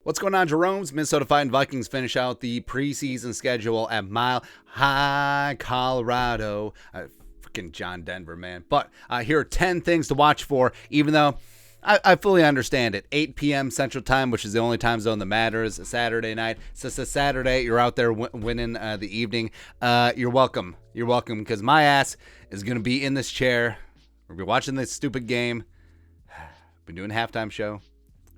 What's going on, Jerome's? Minnesota Vikings finish out the preseason schedule at Mile High, Colorado. Freaking John Denver, man. But here are 10 things to watch for, even though I fully understand it. 8 p.m. Central Time, which is the only time zone that matters. Saturday night. So it's a Saturday. You're out there winning the evening. You're welcome. You're welcome, because my ass is going to be in this chair. We'll be watching this stupid game. Been doing a halftime show,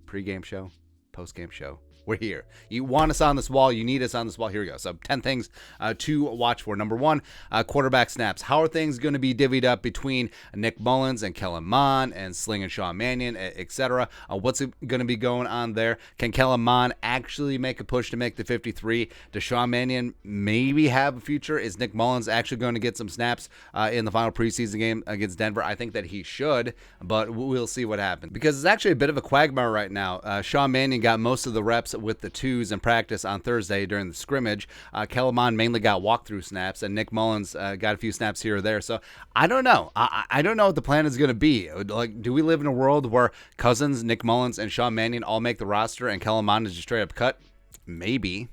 pregame show, postgame show. We're here. You want us on this wall. You need us on this wall. Here we go. So 10 things to watch for. Number one, quarterback snaps. How are things going to be divvied up between Nick Mullins and Kellen Mond and Sling and Sean Mannion, etc.? What's going to be going on there? Can Kellen Mond actually make a push to make the 53? Does Sean Mannion maybe have a future? Is Nick Mullins actually going to get some snaps in the final preseason game against Denver? I think that he should, but we'll see what happens, because it's actually a bit of a quagmire right now. Sean Mannion got most of the reps with the twos in practice on Thursday during the scrimmage. Kellen Mond mainly got walkthrough snaps, and Nick Mullins got a few snaps here or there. So I don't know. I don't know what the plan is going to be. Like, do we live in a world where Cousins, Nick Mullins, and Sean Mannion all make the roster and Kellen Mond is just straight up cut? Maybe.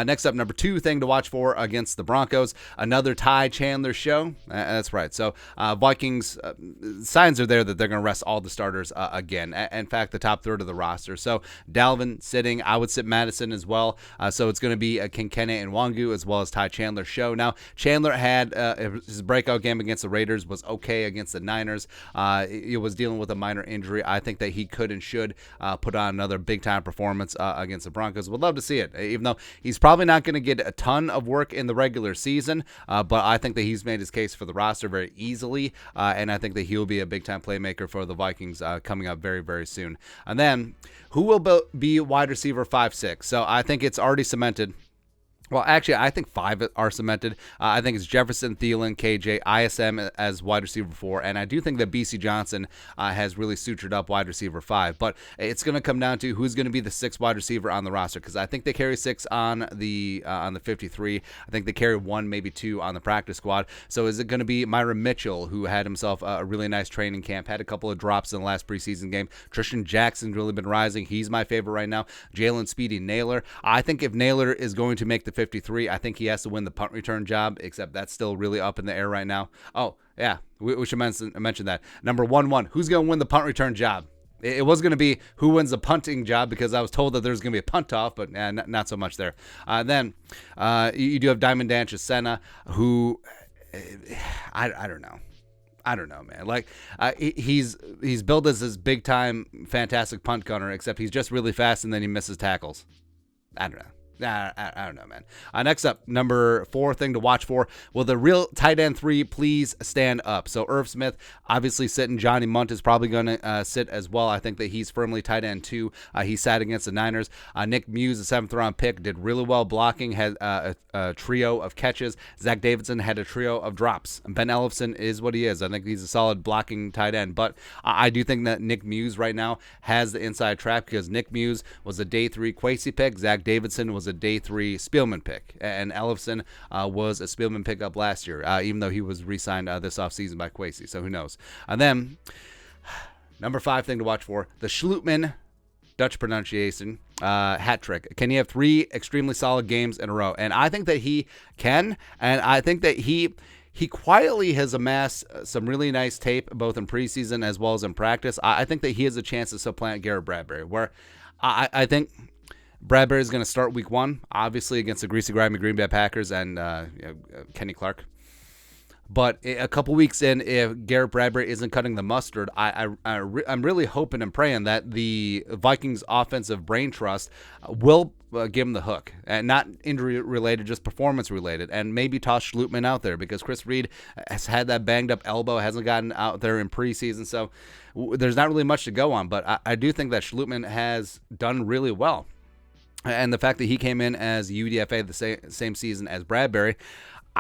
Next up, number two thing to watch for against the Broncos, another Ty Chandler show. That's right. So Vikings, signs are there that they're going to rest all the starters again. In fact, the top third of the roster. So Dalvin sitting. I would sit Madison as well. So it's going to be a Kinkene and Wangu as well as Ty Chandler show. Now, Chandler had his breakout game against the Raiders was okay against the Niners. He was dealing with a minor injury. I think that he could and should put on another big-time performance against the Broncos. Would love to see it, even though he's probably not going to get a ton of work in the regular season, but I think that he's made his case for the roster very easily, and I think that he'll be a big-time playmaker for the Vikings coming up very, very soon. And then, who will be wide receiver 5-6? So I think it's already cemented. Well, actually, I think 5 are cemented. I think it's Jefferson, Thielen, KJ, ISM as wide receiver 4, and I do think that BC Johnson has really sutured up wide receiver 5. But it's going to come down to who's going to be the 6th wide receiver on the roster, because I think they carry 6 on the 53. I think they carry 1, maybe 2 on the practice squad. So is it going to be Myron Mitchell, who had himself a really nice training camp, had a couple of drops in the last preseason game? Tristan Jackson's really been rising. He's my favorite right now. Jalen Speedy Naylor. I think if Naylor is going to make the 53, I think he has to win the punt return job, except that's still really up in the air right now. Oh, yeah, we should mention that. Number 1-1, who's going to win the punt return job? It was going to be who wins the punting job, because I was told that there's going to be a punt off, but not so much there. Then you do have Diamond Danches Senna, who I don't know. I don't know, man. Like, he's billed as this big-time, fantastic punt gunner, except he's just really fast and then he misses tackles. I don't know. I don't know, man. Next up, number 4 thing to watch for. Will the real tight end 3 please stand up? So Irv Smith obviously sitting. Johnny Munt is probably going to sit as well. I think that he's firmly tight end 2. He sat against the Niners. Nick Muse, the 7th round pick, did really well blocking, had a trio of catches. Zach Davidson had a trio of drops. Ben Ellefson is what he is. I think he's a solid blocking tight end. But I do think that Nick Muse right now has the inside track, because Nick Muse was a day 3 Kwesi pick. Zach Davidson was a day 3 Spielman pick, and Ellefson was a Spielman pickup last year, even though he was re-signed this offseason by Kwesi, so who knows. And then, number 5 thing to watch for, the Schlutman, Dutch pronunciation, hat trick. Can he have 3 extremely solid games in a row? And I think that he can, and I think that he quietly has amassed some really nice tape, both in preseason as well as in practice. I think that he has a chance to supplant Garrett Bradbury, where I think Bradbury is going to start week 1, obviously against the greasy, grimy Green Bay Packers and Kenny Clark. But a couple weeks in, if Garrett Bradbury isn't cutting the mustard, I'm really hoping and praying that the Vikings offensive brain trust will give him the hook, and not injury related, just performance related, and maybe toss Schlutman out there, because Chris Reed has had that banged up elbow, hasn't gotten out there in preseason, so there's not really much to go on. But I do think that Schlutman has done really well. And the fact that he came in as UDFA the same season as Bradbury,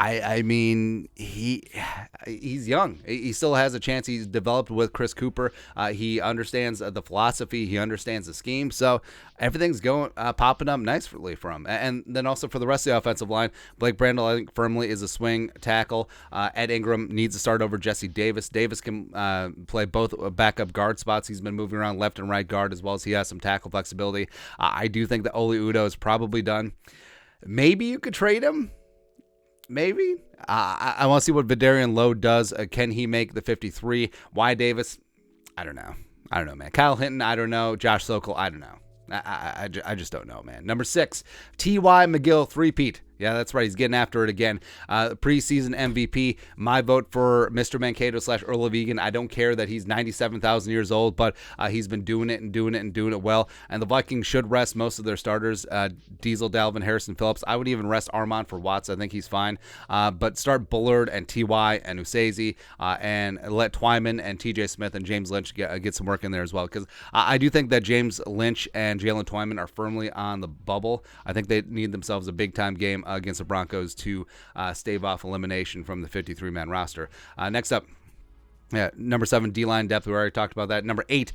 I mean, he's young. He still has a chance. He's developed with Chris Cooper. He understands the philosophy. He understands the scheme. So everything's going popping up nicely for him. And then also for the rest of the offensive line, Blake Brandel, I think, firmly is a swing tackle. Ed Ingram needs to start over Jesse Davis. Davis can play both backup guard spots. He's been moving around left and right guard as well as he has some tackle flexibility. I do think that Oli Udoh is probably done. Maybe you could trade him. Maybe. I want to see what Vidarian Lowe does. Can he make the 53? Why Davis? I don't know. Man. Kyle Hinton, I don't know. Josh Sokol, I don't know. I just don't know, man. Number 6, T.Y. McGill, three-peat. Yeah, that's right. He's getting after it again. Preseason MVP. My vote for Mr. Mankato / Earl Vegan. I don't care that he's 97,000 years old, but he's been doing it well. And the Vikings should rest most of their starters. Diesel, Dalvin, Harrison Phillips. I would even rest Armand for Watts. I think he's fine. But start Bullard and T.Y. and Usezi and let Twyman and T.J. Smith and James Lynch get some work in there as well. Because I do think that James Lynch and Jalen Twyman are firmly on the bubble. I think they need themselves a big-time game against the Broncos to stave off elimination from the 53-man roster. Next up, number 7, D-line depth. We already talked about that. Number 8,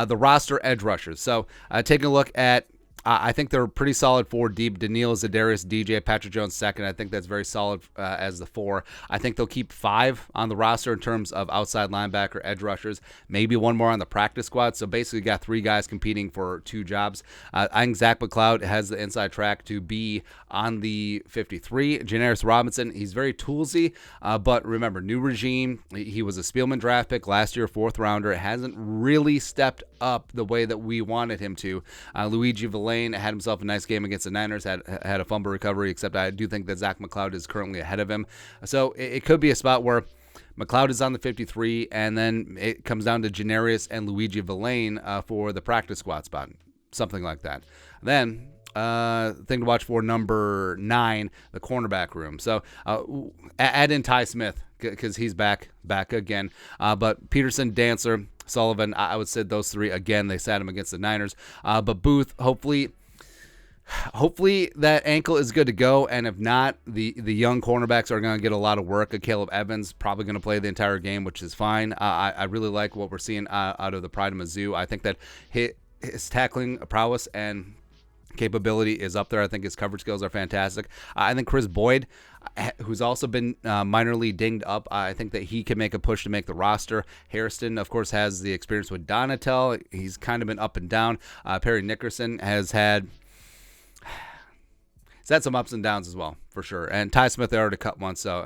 the roster edge rushers. So taking a look at I think they're pretty solid 4 deep. Daniil, Zadarius, DJ, Patrick Jones second. I think that's very solid as the 4. I think they'll keep 5 on the roster in terms of outside linebacker, edge rushers. Maybe one more on the practice squad. So basically, you got 3 guys competing for 2 jobs. I think Zach McLeod has the inside track to be on the 53. Janaris Robinson, he's very toolsy, but remember, new regime. He was a Spielman draft pick last year, 4th rounder. It hasn't really stepped up the way that we wanted him to. Luigi Villain had himself a nice game against the Niners, had a fumble recovery, except I do think that Zach McLeod is currently ahead of him. So it could be a spot where McLeod is on the 53, and then it comes down to Janarius and Luigi Villain for the practice squad spot, something like that. Then thing to watch for, number 9, the cornerback room. So add in Ty Smith because he's back again. But Peterson, Dancer, Sullivan, I would say those 3 again. They sat him against the Niners. But Booth, hopefully that ankle is good to go, and if not, the young cornerbacks are going to get a lot of work. Caleb Evans probably going to play the entire game, which is fine. I really like what we're seeing out of the Pride of Mizzou. I think that his tackling prowess and capability is up there. I think his coverage skills are fantastic. I think Chris Boyd, who's also been minorly dinged up, I think that he can make a push to make the roster. Hairston, of course, has the experience with Donatel. He's kind of been up and down. Perry Nickerson has had some ups and downs as well, for sure. And Ty Smith, they already cut one, so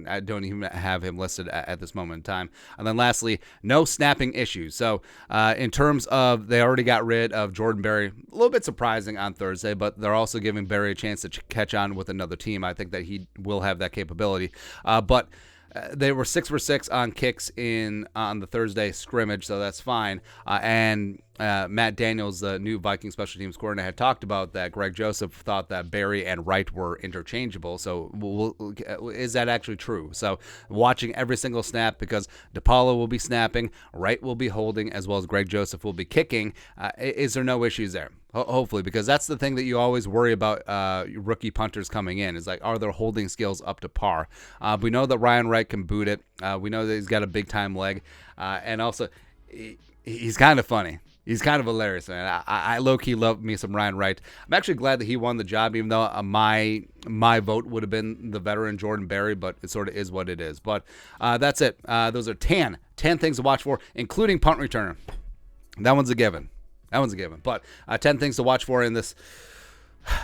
I don't even have him listed at this moment in time. And then lastly, no snapping issues. So in terms of, they already got rid of Jordan Berry. A little bit surprising on Thursday, but they're also giving Berry a chance to catch on with another team. I think that he will have that capability. But they were 6 for 6 on kicks on the Thursday scrimmage, so that's fine. And Matt Daniels, the new Viking special teams coordinator, had talked about that Greg Joseph thought that Berry and Wright were interchangeable. So is that actually true? So watching every single snap, because DePaulo will be snapping, Wright will be holding, as well as Greg Joseph will be kicking. Is there no issues there? Hopefully, because that's the thing that you always worry about rookie punters coming in, is like, are their holding skills up to par? We know that Ryan Wright can boot it. We know that he's got a big-time leg. And also, he's kind of funny. He's kind of hilarious, man. I low-key love me some Ryan Wright. I'm actually glad that he won the job, even though my vote would have been the veteran Jordan Berry, but it sort of is what it is. But that's it. Those are 10 things to watch for, including punt returner. That one's a given. But 10 things to watch for in this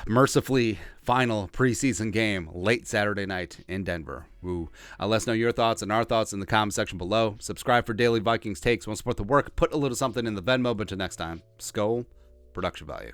mercifully final preseason game late Saturday night in Denver. Woo. Let us know your thoughts and our thoughts in the comment section below. Subscribe for daily Vikings takes. Want to support the work? Put a little something in the Venmo. But until next time, Skol, production value.